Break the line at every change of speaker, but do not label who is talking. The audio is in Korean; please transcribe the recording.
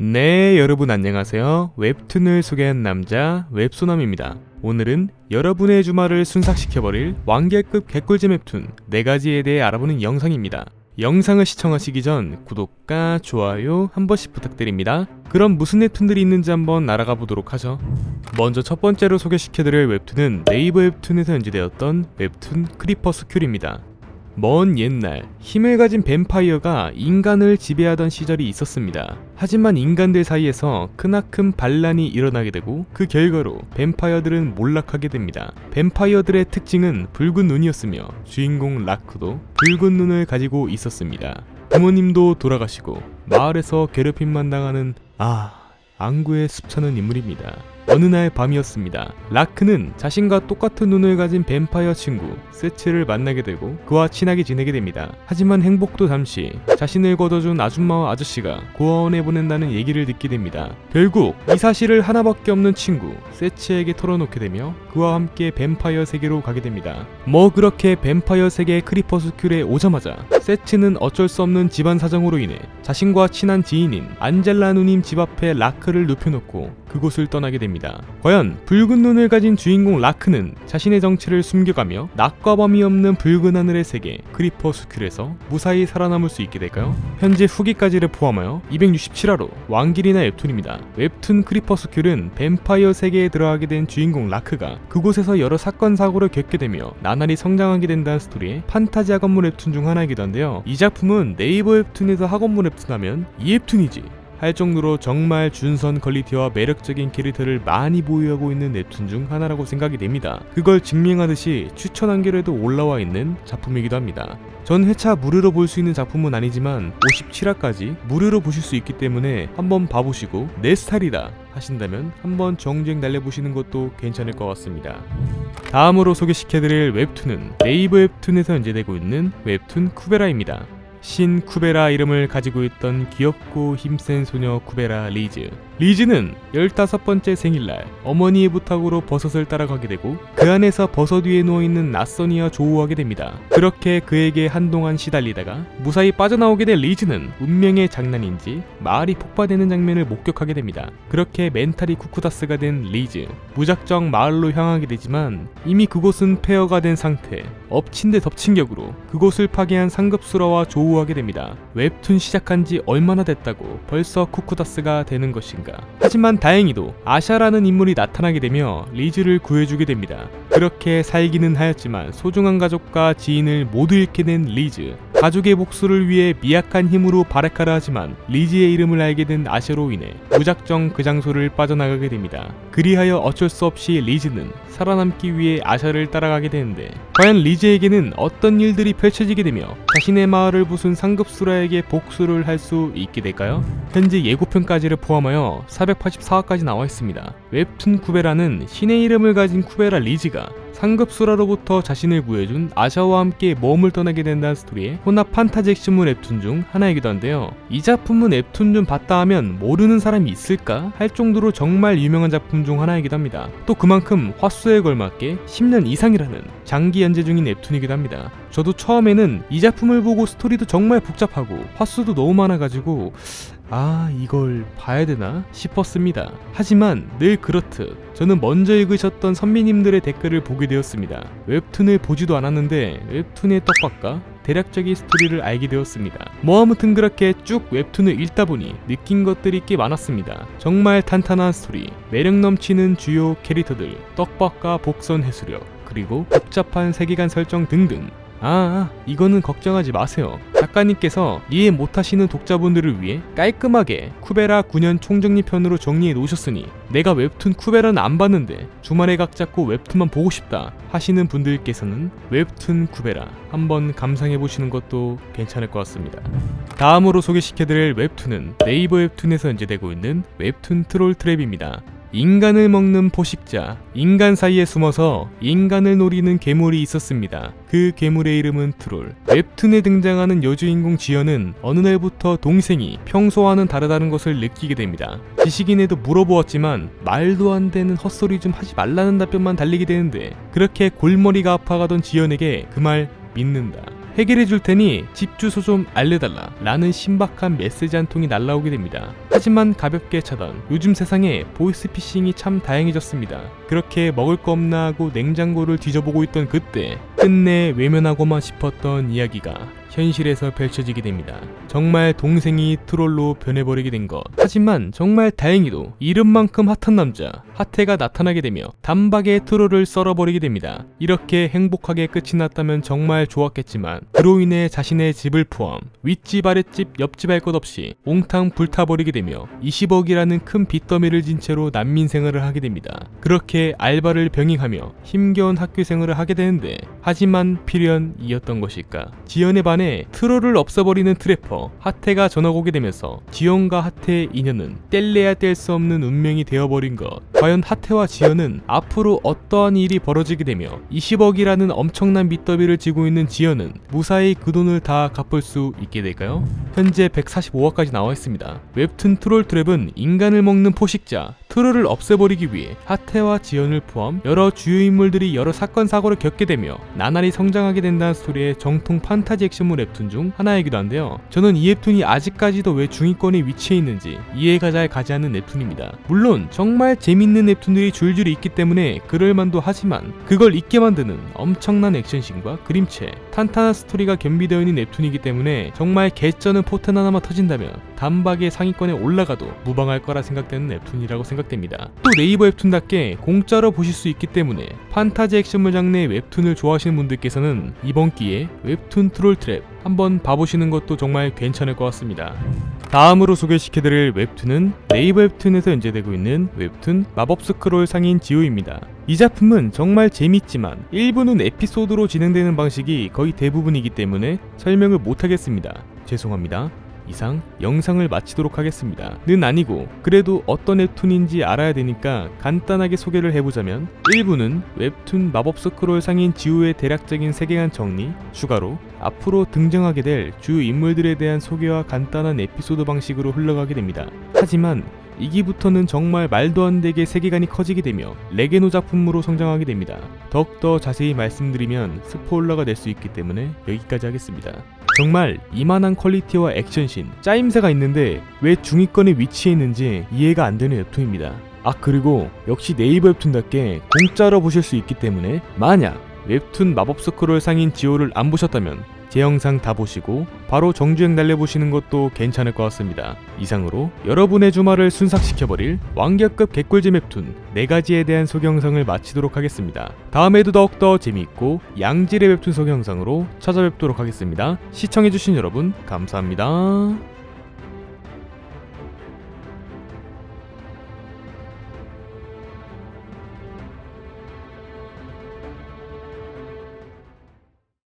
네, 여러분 안녕하세요. 웹툰을 소개한 남자 웹소남입니다. 오늘은 여러분의 주말을 순삭시켜버릴 완결급 개꿀잼 웹툰 4가지에 대해 알아보는 영상입니다. 영상을 시청하시기 전 구독과 좋아요 한 번씩 부탁드립니다. 그럼 무슨 웹툰들이 있는지 한번 알아가 보도록 하죠. 먼저 첫 번째로 소개시켜드릴 웹툰은 네이버 웹툰에서 연재되었던 웹툰 크리퍼스 큐리입니다. 먼 옛날 힘을 가진 뱀파이어가 인간을 지배하던 시절이 있었습니다. 하지만 인간들 사이에서 크나큰 반란이 일어나게 되고 그 결과로 뱀파이어들은 몰락하게 됩니다. 뱀파이어들의 특징은 붉은 눈이었으며 주인공 라크도 붉은 눈을 가지고 있었습니다. 부모님도 돌아가시고 마을에서 괴롭힘만 당하는 앙구의 습찮은 인물입니다. 어느 날 밤이었습니다. 라크는 자신과 똑같은 눈을 가진 뱀파이어 친구 세츠를 만나게 되고 그와 친하게 지내게 됩니다. 하지만 행복도 잠시 자신을 거둬준 아줌마와 아저씨가 고아원에 보낸다는 얘기를 듣게 됩니다. 결국 이 사실을 하나밖에 없는 친구 세츠에게 털어놓게 되며 그와 함께 뱀파이어 세계로 가게 됩니다. 그렇게 뱀파이어 세계 크리퍼스 큐레에 오자마자 세츠는 어쩔 수 없는 집안 사정으로 인해 자신과 친한 지인인 안젤라 누님 집 앞에 라크를 눕혀놓고 그곳을 떠나게 됩니다. 과연 붉은 눈을 가진 주인공 라크는 자신의 정체를 숨겨가며 낮과 밤이 없는 붉은 하늘의 세계 크리퍼스 큐레에서 무사히 살아남을 수 있게 될까요? 현재 후기까지를 포함하여 267화로 완결이나 웹툰입니다. 웹툰 크리퍼스 큐레는 뱀파이어 세계에 들어가게 된 주인공 라크가 그곳에서 여러 사건 사고를 겪게 되며 나날이 성장하게 된다는 스토리의 판타지 학원물 웹툰 중 하나이기도 한데요. 이 작품은 네이버 웹툰에서 학원물 웹툰 하면 이 웹툰이지 할 정도로 정말 준선 퀄리티와 매력적인 캐릭터를 많이 보유하고 있는 웹툰 중 하나라고 생각이 됩니다. 그걸 증명하듯이 추천 한결에도 올라와 있는 작품이기도 합니다. 전 회차 무료로 볼 수 있는 작품은 아니지만 57화까지 무료로 보실 수 있기 때문에 한번 봐보시고 내 스타일이다 하신다면 한번 정주행 달려보시는 것도 괜찮을 것 같습니다. 다음으로 소개시켜드릴 웹툰은 네이버 웹툰에서 연재되고 있는 웹툰 쿠베라입니다. 신 쿠베라 이름을 가지고 있던 귀엽고 힘센 소녀 쿠베라 리즈. 리즈는 15번째 생일날 어머니의 부탁으로 버섯을 따라가게 되고 그 안에서 버섯 위에 누워있는 낯선 이와 조우하게 됩니다. 그렇게 그에게 한동안 시달리다가 무사히 빠져나오게 된 리즈는 운명의 장난인지 마을이 폭파되는 장면을 목격하게 됩니다. 그렇게 멘탈이 쿠쿠다스가 된 리즈, 무작정 마을로 향하게 되지만 이미 그곳은 폐허가 된 상태, 엎친 데 덮친 격으로 그곳을 파괴한 상급수라와 조우하게 됩니다. 웹툰 시작한 지 얼마나 됐다고 벌써 쿠쿠다스가 되는 것인가. 하지만 다행히도 아샤라는 인물이 나타나게 되며 리즈를 구해주게 됩니다. 그렇게 살기는 하였지만 소중한 가족과 지인을 모두 잃게 된 리즈. 가족의 복수를 위해 미약한 힘으로 바라카라 하지만 리즈의 이름을 알게 된 아샤로 인해 무작정 그 장소를 빠져나가게 됩니다. 그리하여 어쩔 수 없이 리즈는 살아남기 위해 아샤를 따라가게 되는데 과연 리즈에게는 어떤 일들이 펼쳐지게 되며 자신의 마을을 부순 상급수라에게 복수를 할 수 있게 될까요? 현재 예고편까지를 포함하여 484화까지 나와 있습니다. 웹툰 쿠베라는 신의 이름을 가진 쿠베라 리즈가 상급수라로부터 자신을 구해준 아샤와 함께 모험을 떠나게 된다는 스토리의 혼합 판타지 액션물 웹툰 중 하나이기도 한데요. 이 작품은 웹툰 좀 봤다 하면 모르는 사람이 있을까 할 정도로 정말 유명한 작품 중 하나이기도 합니다. 또 그만큼 화수에 걸맞게 10년 이상이라는 장기 연재 중인 웹툰이기도 합니다. 저도 처음에는 이 작품을 보고 스토리도 정말 복잡하고 화수도 너무 많아가지고 이걸 봐야 되나 싶었습니다. 하지만 늘 그렇듯 저는 먼저 읽으셨던 선배님들의 댓글을 보게 되었습니다. 웹툰을 보지도 않았는데 웹툰의 떡밥과 대략적인 스토리를 알게 되었습니다. 아무튼 그렇게 쭉 웹툰을 읽다 보니 느낀 것들이 꽤 많았습니다. 정말 탄탄한 스토리, 매력 넘치는 주요 캐릭터들, 떡밥과 복선 해수력, 그리고 복잡한 세계관 설정 등등. 이거는 걱정하지 마세요. 작가님께서 이해 못하시는 독자분들을 위해 깔끔하게 쿠베라 9년 총정리편으로 정리해 놓으셨으니 내가 웹툰 쿠베라는 안 봤는데 주말에 각 잡고 웹툰만 보고 싶다 하시는 분들께서는 웹툰 쿠베라 한번 감상해 보시는 것도 괜찮을 것 같습니다. 다음으로 소개시켜드릴 웹툰은 네이버 웹툰에서 연재되고 있는 웹툰 트롤 트랩입니다. 인간을 먹는 포식자, 인간 사이에 숨어서 인간을 노리는 괴물이 있었습니다. 그 괴물의 이름은 트롤. 웹툰에 등장하는 여주인공 지연은 어느 날부터 동생이 평소와는 다르다는 것을 느끼게 됩니다. 지식인에도 물어보았지만 말도 안 되는 헛소리 좀 하지 말라는 답변만 달리게 되는데 그렇게 골머리가 아파가던 지연에게 그 말 믿는다. 해결해 줄 테니 집 주소 좀 알려달라 라는 신박한 메시지 한 통이 날라오게 됩니다. 하지만 가볍게 차던 요즘 세상에 보이스피싱이 참 다양해졌습니다. 그렇게 먹을 거 없나 하고 냉장고를 뒤져보고 있던 그때 끝내 외면하고만 싶었던 이야기가 현실에서 펼쳐지게 됩니다. 정말 동생이 트롤로 변해버리게 된 것. 하지만 정말 다행히도 이름만큼 핫한 남자 하태가 나타나게 되며 단박에 트롤을 썰어버리게 됩니다. 이렇게 행복하게 끝이 났다면 정말 좋았겠지만 그로 인해 자신의 집을 포함 윗집 아랫집 옆집 할 것 없이 몽탕 불타버리게 되며 20억이라는 큰 빚더미를 진 채로 난민 생활을 하게 됩니다. 그렇게 알바를 병행하며 힘겨운 학교 생활을 하게 되는데 하지만 필연이었던 것일까? 지연에 반해 트롤을 없애버리는 트래퍼 하태가 전학 오게 되면서 지연과 하태의 인연은 뗄래야 뗄 수 없는 운명이 되어버린 것. 과연 하태와 지연은 앞으로 어떠한 일이 벌어지게 되며 20억이라는 엄청난 빚더미를 지고 있는 지연은 무사히 그 돈을 다 갚을 수 있게 될까요? 현재 145화까지 나와 있습니다. 웹툰 트롤 트랩은 인간을 먹는 포식자 트롤을 없애버리기 위해 하태와 지연을 포함 여러 주요 인물들이 여러 사건 사고를 겪게 되며 나날이 성장하게 된다는 스토리의 정통 판타지 액션물 웹툰 중 하나이기도 한데요. 저는 이 웹툰이 아직까지도 왜 중위권에 위치해 있는지 이해가 잘 가지 않는 웹툰입니다. 물론 정말 재밌는 웹툰들이 줄줄이 있기 때문에 그럴만도 하지만 그걸 잊게 만드는 엄청난 액션씬과 그림체, 탄탄한 스토리가 겸비되어 있는 웹툰이기 때문에 정말 개쩌는 포텐 하나만 터진다면 단박에 상위권에 올라가도 무방할 거라 생각되는 웹툰이라고 생각됩니다. 또 네이버 웹툰답게 공짜로 보실 수 있기 때문에 판타지 액션물 장르의 웹툰을 좋아하시는 분들께서는 이번 기회에 웹툰 트롤 트랩 한번 봐보시는 것도 정말 괜찮을 것 같습니다. 다음으로 소개시켜드릴 웹툰은 네이버 웹툰에서 연재되고 있는 웹툰 마법 스크롤 상인 지오입니다. 이 작품은 정말 재밌지만 일부는 에피소드로 진행되는 방식이 거의 대부분이기 때문에 설명을 못하겠습니다. 죄송합니다. 이상 영상을 마치도록 하겠습니다. 는 아니고 그래도 어떤 웹툰인지 알아야 되니까 간단하게 소개를 해보자면 1부는 웹툰 마법 스크롤 상인 지우의 대략적인 세계관 정리, 추가로 앞으로 등장하게 될 주요 인물들에 대한 소개와 간단한 에피소드 방식으로 흘러가게 됩니다. 하지만 2기부터는 정말 말도 안 되게 세계관이 커지게 되며 레게노 작품으로 성장하게 됩니다. 더욱더 자세히 말씀드리면 스포일러가 될 수 있기 때문에 여기까지 하겠습니다. 정말 이만한 퀄리티와 액션씬, 짜임새가 있는데 왜 중위권에 위치해 있는지 이해가 안 되는 웹툰입니다. 아 그리고 역시 네이버 웹툰답게 공짜로 보실 수 있기 때문에 만약 웹툰 마법 스크롤 상인 지오를 안 보셨다면 제 영상 다 보시고 바로 정주행 달려보시는 것도 괜찮을 것 같습니다. 이상으로 여러분의 주말을 순삭시켜버릴 완결급 개꿀잼 웹툰 4가지에 대한 소개 영상을 마치도록 하겠습니다. 다음에도 더욱더 재미있고 양질의 웹툰 소개 영상으로 찾아뵙도록 하겠습니다. 시청해주신 여러분 감사합니다.